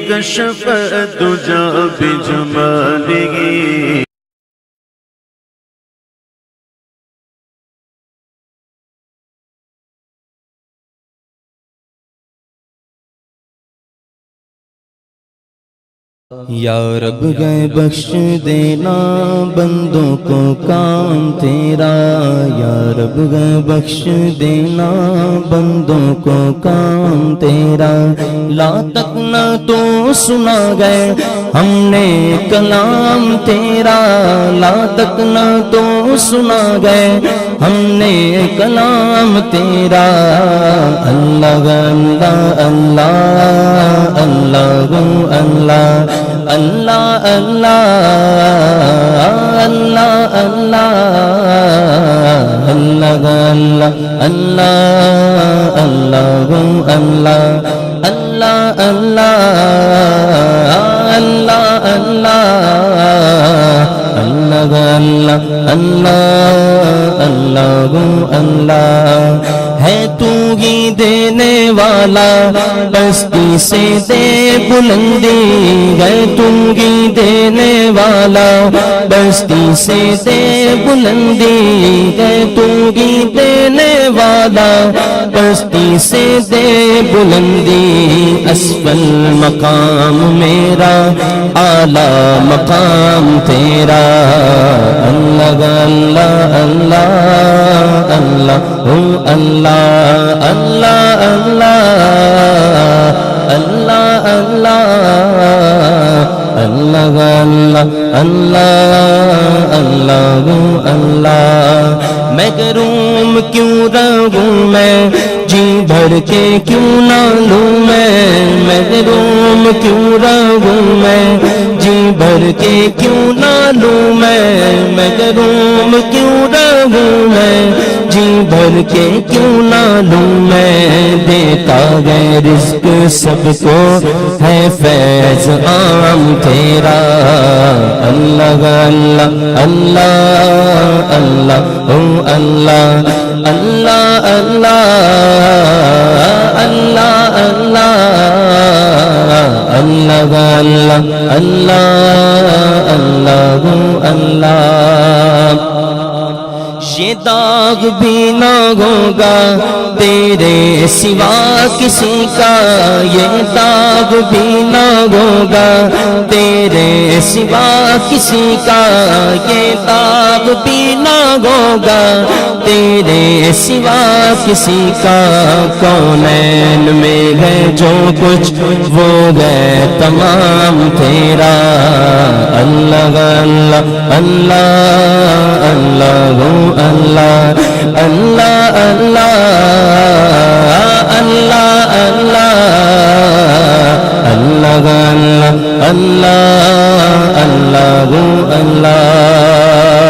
كشف الدجى بجماله یا رب گئے بخش دینا بندوں کو کام تیرا، یا رب گئے بخش دینا بندوں کو کام تیرا، لا تک نہ تو سنا گئے ہم نے کلام تیرا، لا تک نہ تو سنا گئے ہم نے کلام تیرا، اللہ اللہ اللہ اللہ اللہ اللہ اللہ اللہ اللہ اللہ اللہ اللہ اللہ اللہ اللہ اللہ اللہ ہے تو ہی دینے والا پستی سے دے بلندی، ہے تو ہی دینے والا پستی سے دے بلندی، ہے تو ہی دینے والا پستی سے دے بلندی، اسفل مقام میرا اعلیٰ مقام تیرا، اللہ اللہ اللہ اللہ اللہ اللہ اللہ اللہ اللہ اللہ اللہ اللہ محروم کیوں رہوں میں جی بھر کے کیوں نہ لوں میں، محروم کیوں رہوں میں جی بھر کے کیوں نہ لوں میں، محروم کیوں رہوں میں جی بھر کے کیوں نہ لوں میں، دیتا ہے رزق سب کو ہے فیض عام تیرا، اللہ اللہ اللہ اللہ اللہ اللہ اللہ اللہ اللہ اللہ اللہ یہ داغ بھی نہ ہوگا تیرے سوا کسی کا، یہ داغ بھی نہ ہوگا تیرے سوا کسی کا، یہ داغ بھی نہ ہوگا تیرے سوا کسی کا، کونین میں ہے جو کچھ وہ ہے تمام تیرا، اللہ اللہ اللہ اللہ اللہ اللہ اللہ اللہ اللہ اللہ اللہ اللہ اللہ